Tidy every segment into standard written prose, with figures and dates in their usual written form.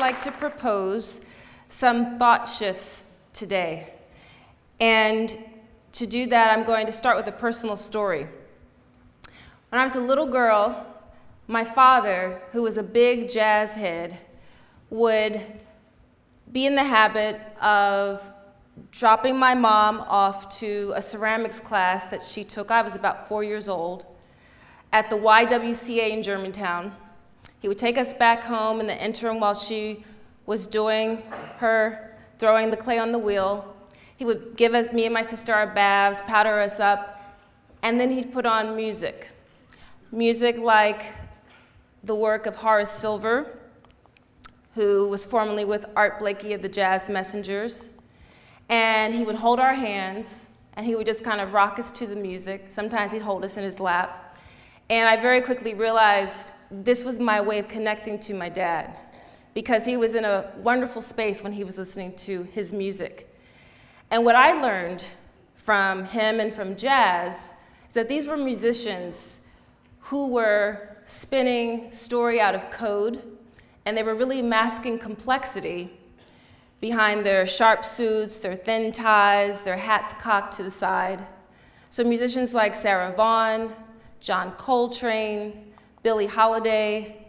like to propose some thought shifts today. And to do that, I'm going to start with a personal story. When I was a little girl, my father, who was a big jazz head, would be in the habit of dropping my mom off to a ceramics class that she took. I was about 4 years old, at the YWCA in Germantown. He would take us back home in the interim while she was doing her throwing the clay on the wheel. He would give us, me and my sister, our baths, powder us up, and then he'd put on music. Music like the work of Horace Silver, who was formerly with Art Blakey of the Jazz Messengers. And he would hold our hands, and he would just kind of rock us to the music. Sometimes he'd hold us in his lap. And I very quickly realized this was my way of connecting to my dad, because he was in a wonderful space when he was listening to his music. And what I learned from him and from jazz is that these were musicians who were spinning story out of code, and they were really masking complexity behind their sharp suits, their thin ties, their hats cocked to the side. So musicians like Sarah Vaughan, John Coltrane, Billie Holiday,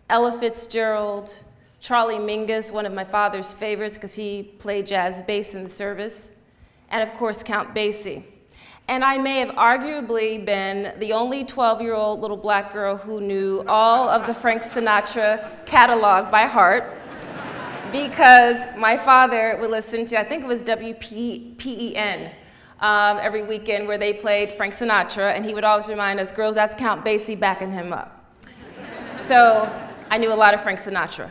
Ella Fitzgerald, Charlie Mingus, one of my father's favorites because he played jazz bass in the service, and of course Count Basie. And I may have arguably been the only 12-year-old little black girl who knew all of the Frank Sinatra catalog by heart, because my father would listen to, I think it was WPEN, every weekend where they played Frank Sinatra, and he would always remind us, girls, that's Count Basie backing him up. So I knew a lot of Frank Sinatra.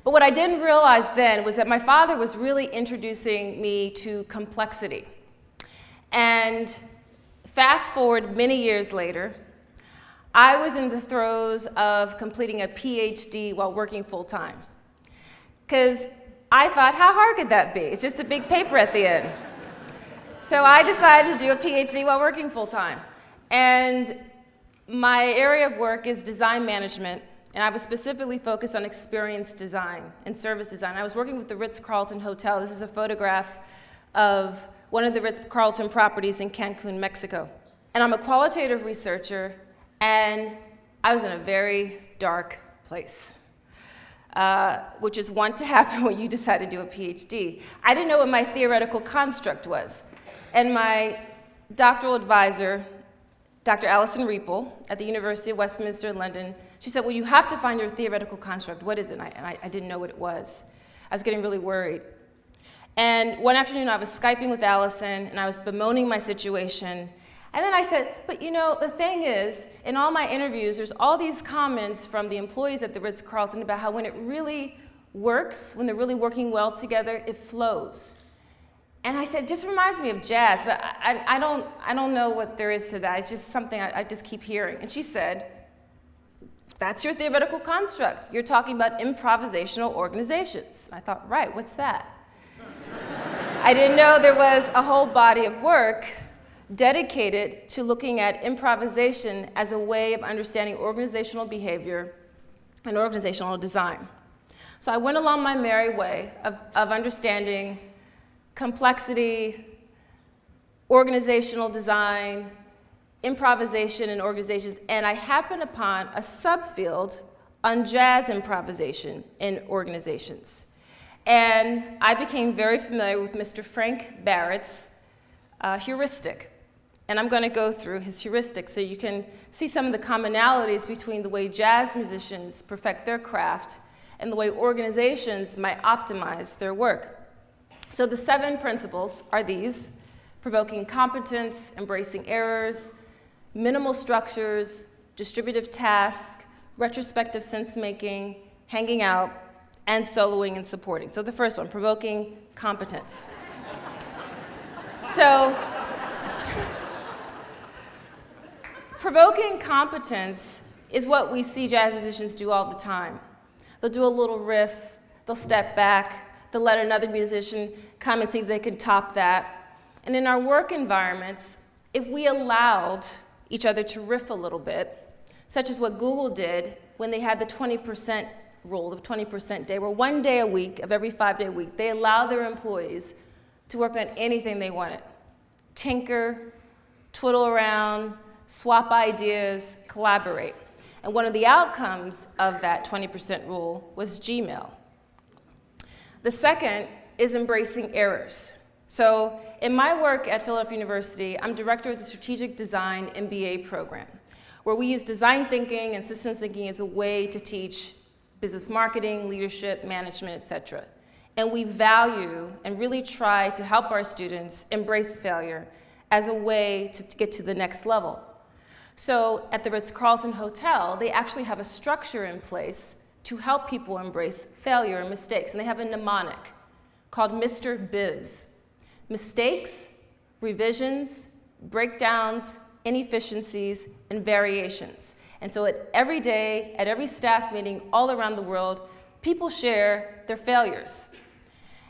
But what I didn't realize then was that my father was really introducing me to complexity. And fast forward many years later, I was in the throes of completing a PhD while working full-time. Because I thought, how hard could that be? It's just a big paper at the end. So I decided to do a PhD while working full-time. And my area of work is design management, and I was specifically focused on experience design and service design. I was working with the Ritz-Carlton Hotel. This is a photograph of one of the Ritz-Carlton properties in Cancun, Mexico. And I'm a qualitative researcher, and I was in a very dark place. Which is one to happen when you decide to do a PhD. I didn't know what my theoretical construct was. And my doctoral advisor, Dr. Alison Riepel at the University of Westminster in London, she said, well, you have to find your theoretical construct. What is it? And I didn't know what it was. I was getting really worried. And one afternoon, I was Skyping with Alison, and I was bemoaning my situation. And then I said, but you know, the thing is, in all my interviews, there's all these comments from the employees at the Ritz-Carlton about how when it really works, when they're really working well together, it flows. And I said, it just reminds me of jazz, but I don't know what there is to that. It's just something I just keep hearing. And she said, that's your theoretical construct. You're talking about improvisational organizations. And I thought, right, what's that? I didn't know there was a whole body of work dedicated to looking at improvisation as a way of understanding organizational behavior and organizational design. So I went along my merry way of understanding complexity, organizational design, improvisation in organizations, and I happened upon a subfield on jazz improvisation in organizations. And I became very familiar with Mr. Frank Barrett's heuristic. And I'm going to go through his heuristic so you can see some of the commonalities between the way jazz musicians perfect their craft and the way organizations might optimize their work. So the 7 principles are these: provoking competence, embracing errors, minimal structures, distributive task, retrospective sense-making, hanging out, and soloing and supporting. So the first one, provoking competence. So, provoking competence is what we see jazz musicians do all the time. They'll do a little riff, they'll step back, they'll let another musician come and see if they can top that. And in our work environments, if we allowed each other to riff a little bit, such as what Google did when they had the 20% rule, the 20% day, where 1 day a week of every 5-day week, they allow their employees to work on anything they wanted. Tinker, twiddle around, swap ideas, collaborate. And one of the outcomes of that 20% rule was Gmail. The second is embracing errors. So in my work at Philadelphia University, I'm director of the Strategic Design MBA program, where we use design thinking and systems thinking as a way to teach business marketing, leadership, management, et cetera. And we value and really try to help our students embrace failure as a way to get to the next level. So at the Ritz-Carlton Hotel, they actually have a structure in place to help people embrace failure and mistakes. And they have a mnemonic called Mr. Bibbs. Mistakes, revisions, breakdowns, inefficiencies, and variations. And so every day, at every staff meeting all around the world, people share their failures.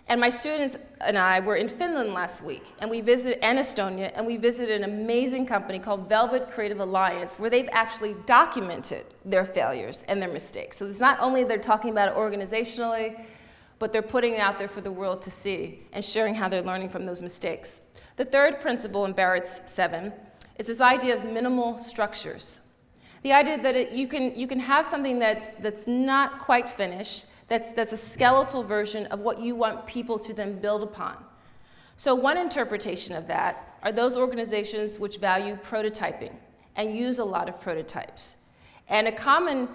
And my students and I were in Finland last week, and Estonia, and we visited an amazing company called Velvet Creative Alliance, where they've actually documented their failures and their mistakes. So it's not only they're talking about it organizationally, but they're putting it out there for the world to see and sharing how they're learning from those mistakes. The third principle in Barrett's 7 is this idea of minimal structures. The idea that you can have something that's not quite finished, that's a skeletal version of what you want people to then build upon. So one interpretation of that are those organizations which value prototyping and use a lot of prototypes. And a common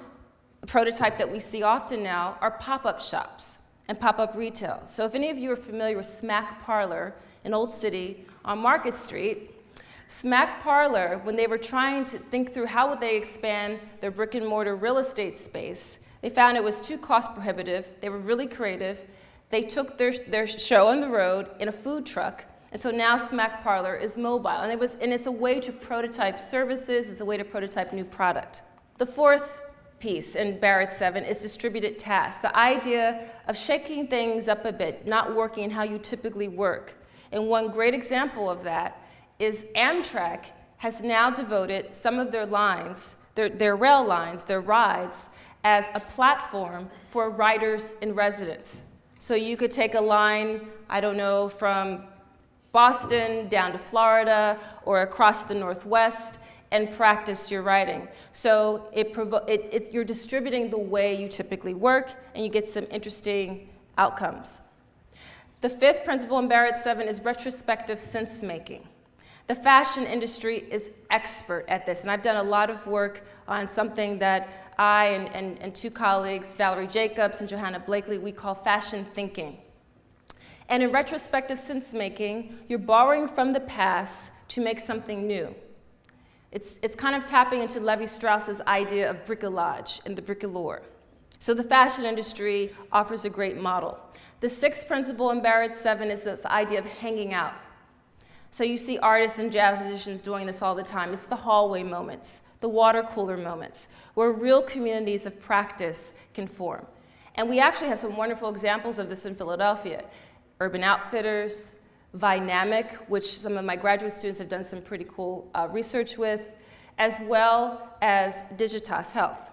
prototype that we see often now are pop-up shops and pop-up retail. So if any of you are familiar with Smack Parlor in Old City on Market Street, Smack Parlor, when they were trying to think through how would they expand their brick and mortar real estate space, they found it was too cost prohibitive. They were really creative. They took their show on the road in a food truck, and so now Smack Parlor is mobile. And it's a way to prototype services, it's a way to prototype new product. The fourth piece in Barrett's 7 is distributed tasks, the idea of shaking things up a bit, not working how you typically work. And one great example of that is Amtrak has now devoted some of their lines, their rail lines, their rides, as a platform for writers in residence. So you could take a line, I don't know, from Boston down to Florida or across the Northwest and practice your writing. So you're distributing the way you typically work, and you get some interesting outcomes. The fifth principle in Barrett's 7 is retrospective sense-making. The fashion industry is expert at this, and I've done a lot of work on something that I and two colleagues, Valerie Jacobs and Johanna Blakely, we call fashion thinking. And in retrospective sense-making, you're borrowing from the past to make something new. It's kind of tapping into Levi-Strauss's idea of bricolage and the bricoleur. So the fashion industry offers a great model. The sixth principle in Barrett's 7 is this idea of hanging out. So you see artists and jazz musicians doing this all the time. It's the hallway moments, the water cooler moments, where real communities of practice can form. And we actually have some wonderful examples of this in Philadelphia. Urban Outfitters, Vynamic, which some of my graduate students have done some pretty cool research with, as well as Digitas Health.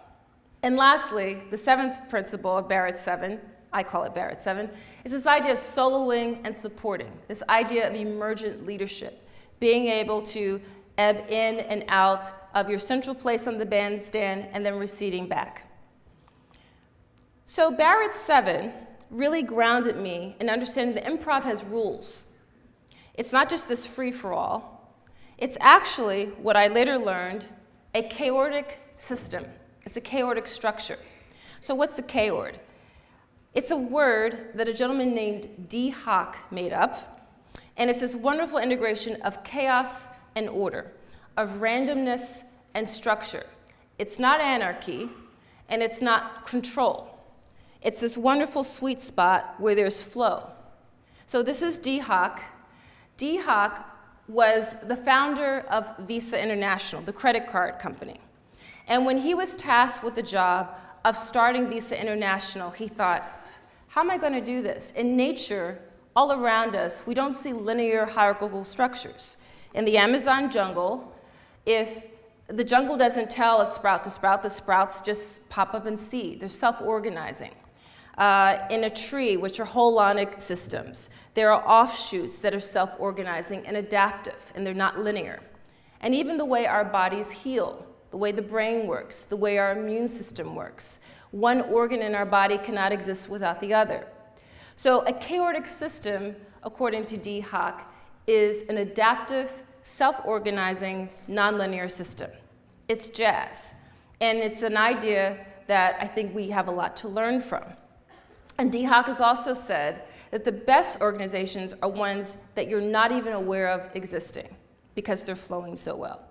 And lastly, the seventh principle of Barrett's 7, I call it Barrett's 7, is this idea of soloing and supporting, this idea of emergent leadership, being able to ebb in and out of your central place on the bandstand and then receding back. So Barrett's 7 really grounded me in understanding that improv has rules. It's not just this free-for-all. It's actually, what I later learned, a chaotic system. It's a chaotic structure. So what's the K-word? It's a word that a gentleman named D. Hock made up, and it's this wonderful integration of chaos and order, of randomness and structure. It's not anarchy, and it's not control. It's this wonderful sweet spot where there's flow. So this is D. Hock. D. Hock was the founder of Visa International, the credit card company. And when he was tasked with the job of starting Visa International, he thought, how am I going to do this? In nature, all around us, we don't see linear hierarchical structures. In the Amazon jungle, if The jungle doesn't tell a sprout to sprout. The sprouts just pop up and seed. They're self-organizing. In a tree, which are holonic systems, there are offshoots that are self-organizing and adaptive, and they're not linear. And even the way our bodies heal, the way the brain works, the way our immune system works. One organ in our body cannot exist without the other. So a chaotic system, according to D. Hock, is an adaptive, self-organizing, nonlinear system. It's jazz. And it's an idea that I think we have a lot to learn from. And D. Hock has also said that the best organizations are ones that you're not even aware of existing because they're flowing so well.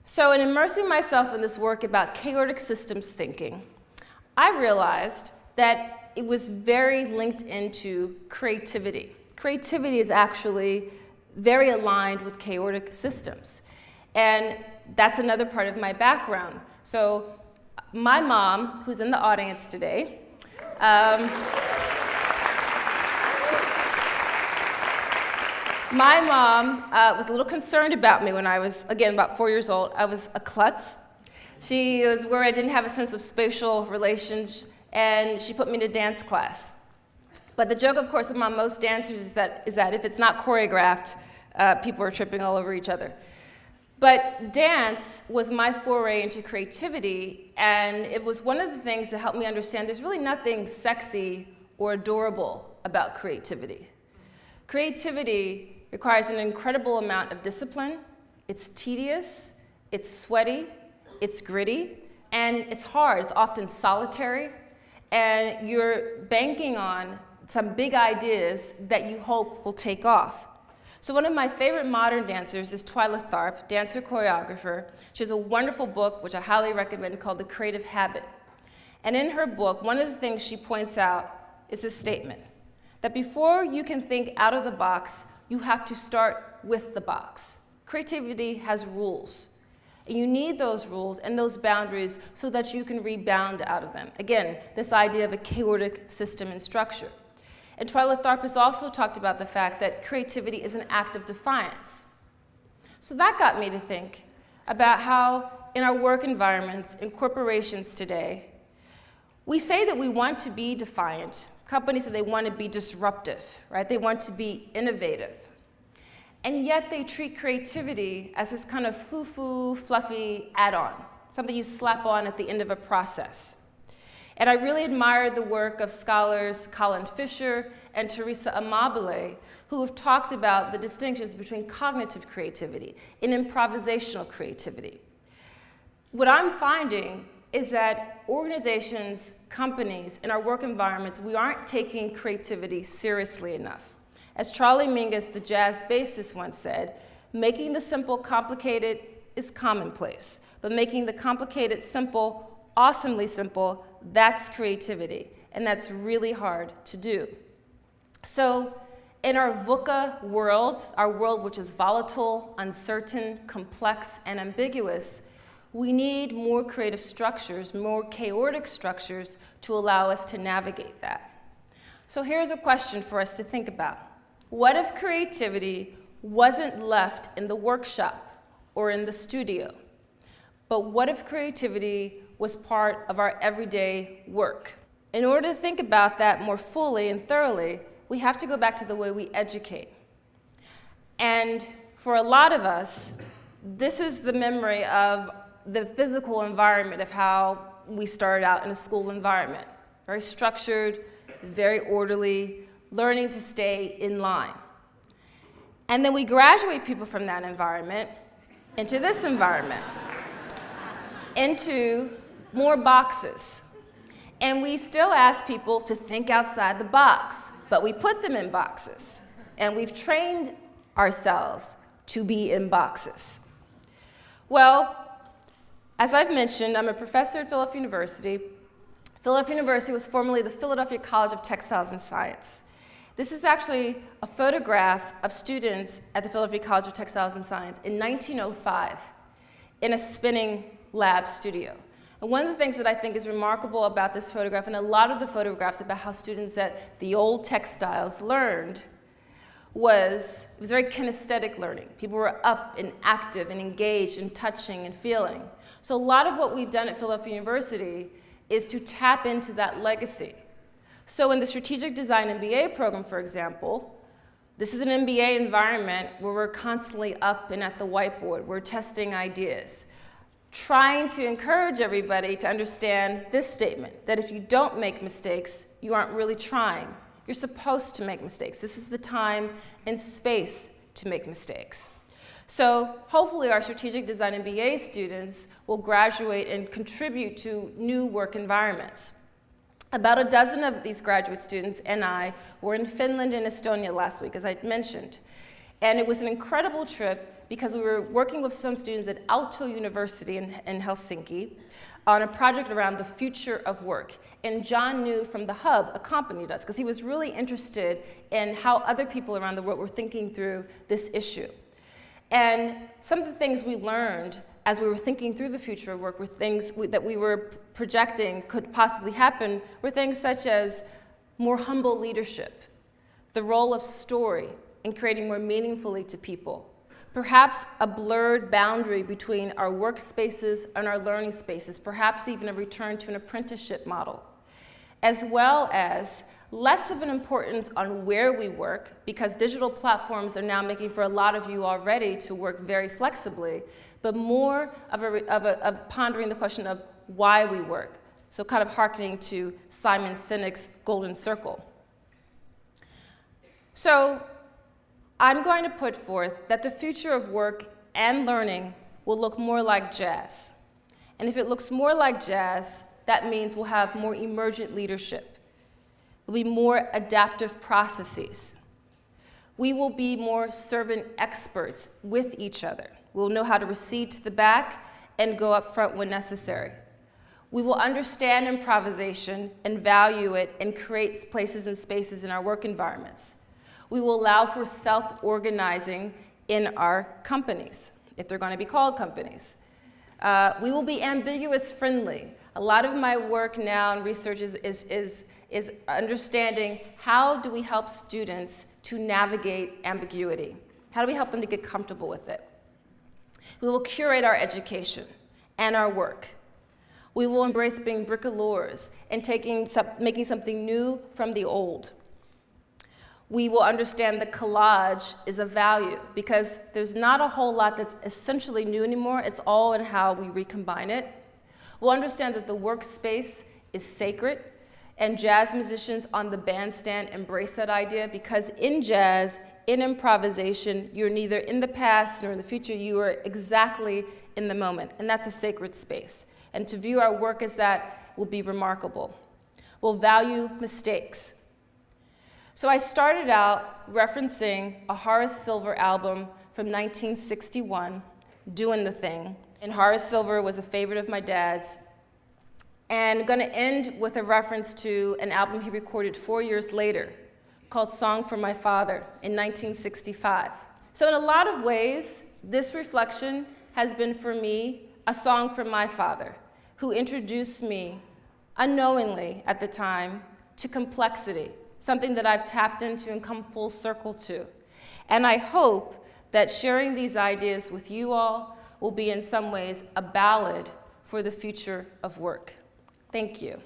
So in immersing myself in this work about chaotic systems thinking, I realized that it was very linked into creativity. Creativity is actually very aligned with chaotic systems. And that's another part of my background. So my mom, who's in the audience today, my mom was a little concerned about me when I was, again, about 4 years old. I was a klutz. She was worried I didn't have a sense of spatial relations, and she put me in a dance class. But the joke, of course, among most dancers is that if it's not choreographed, people are tripping all over each other. But dance was my foray into creativity, and it was one of the things that helped me understand there's really nothing sexy or adorable about creativity. Creativity requires an incredible amount of discipline. It's tedious, it's sweaty, it's gritty, and it's hard. It's often solitary, and you're banking on some big ideas that you hope will take off. So one of my favorite modern dancers is Twyla Tharp, dancer choreographer. She has a wonderful book, which I highly recommend, called The Creative Habit. And in her book, one of the things she points out is this statement, that before you can think out of the box, you have to start with the box. Creativity has rules. And you need those rules and those boundaries so that you can rebound out of them. Again, this idea of a chaotic system and structure. And Twyla Tharp has also talked about the fact that creativity is an act of defiance. So that got me to think about how in our work environments, in corporations today, we say that we want to be defiant. Companies say they want to be disruptive, right? They want to be innovative. And yet they treat creativity as this kind of foo-foo, fluffy add-on, something you slap on at the end of a process. And I really admired the work of scholars Colin Fisher and Teresa Amabile, who have talked about the distinctions between cognitive creativity and improvisational creativity. What I'm finding is that organizations, companies, in our work environments, we aren't taking creativity seriously enough. As Charlie Mingus, the jazz bassist, once said, making the simple complicated is commonplace, but making the complicated simple, awesomely simple, that's creativity, and that's really hard to do. So in our VUCA world, our world which is volatile, uncertain, complex, and ambiguous, we need more creative structures, more chaotic structures to allow us to navigate that. So here's a question for us to think about. What if creativity wasn't left in the workshop or in the studio? But what if creativity was part of our everyday work? In order to think about that more fully and thoroughly, we have to go back to the way we educate. And for a lot of us, this is the memory of the physical environment of how we started out in a school environment. Very structured, very orderly, learning to stay in line. And then we graduate people from that environment into this environment, into more boxes. And we still ask people to think outside the box, but we put them in boxes. And we've trained ourselves to be in boxes. Well, as I've mentioned, I'm a professor at Philadelphia University. Philadelphia University was formerly the Philadelphia College of Textiles and Science. This is actually a photograph of students at the Philadelphia College of Textiles and Science in 1905 in a spinning lab studio. And one of the things that I think is remarkable about this photograph, and a lot of the photographs about how students at the old textiles learned, was very kinesthetic learning. People were up and active and engaged and touching and feeling. So a lot of what we've done at Philadelphia University is to tap into that legacy. So in the Strategic Design MBA program, for example, this is an MBA environment where we're constantly up and at the whiteboard. We're testing ideas, trying to encourage everybody to understand this statement, that if you don't make mistakes, you aren't really trying. You're supposed to make mistakes. This is the time and space to make mistakes. So hopefully our Strategic Design MBA students will graduate and contribute to new work environments. About a dozen of these graduate students and I were in Finland and Estonia last week, as I mentioned. And it was an incredible trip because we were working with some students at Aalto University in Helsinki on a project around the future of work. And John New from the Hub accompanied us because he was really interested in how other people around the world were thinking through this issue. And some of the things we learned as we were thinking through the future of work were things that we were projecting could possibly happen, were things such as more humble leadership, the role of story in creating more meaningfully to people, perhaps a blurred boundary between our workspaces and our learning spaces, perhaps even a return to an apprenticeship model, as well as less of an importance on where we work, because digital platforms are now making for a lot of you already to work very flexibly, but more of pondering the question of why we work. So kind of hearkening to Simon Sinek's Golden Circle. So I'm going to put forth that the future of work and learning will look more like jazz. And if it looks more like jazz, that means we'll have more emergent leadership. There'll be more adaptive processes. We will be more servant experts with each other. We'll know how to recede to the back and go up front when necessary. We will understand improvisation and value it and create places and spaces in our work environments. We will allow for self-organizing in our companies, if they're going to be called companies. We will be ambiguous friendly. A lot of my work now in research is understanding how do we help students to navigate ambiguity? How do we help them to get comfortable with it? We will curate our education and our work. We will embrace being bricoleurs and making something new from the old. We will understand that collage is a value because there's not a whole lot that's essentially new anymore. It's all in how we recombine it. We'll understand that the workspace is sacred, and jazz musicians on the bandstand embrace that idea because in jazz, in improvisation, you're neither in the past nor in the future, you are exactly in the moment, and that's a sacred space. And to view our work as that will be remarkable. We'll value mistakes. So I started out referencing a Horace Silver album from 1961, Doing the Thing. And Horace Silver was a favorite of my dad's. And I'm going to end with a reference to an album he recorded 4 years later called Song for My Father in 1965. So in a lot of ways, this reflection has been for me a song for my father, who introduced me unknowingly at the time to complexity, something that I've tapped into and come full circle to. And I hope that sharing these ideas with you all will be in some ways a ballad for the future of work. Thank you.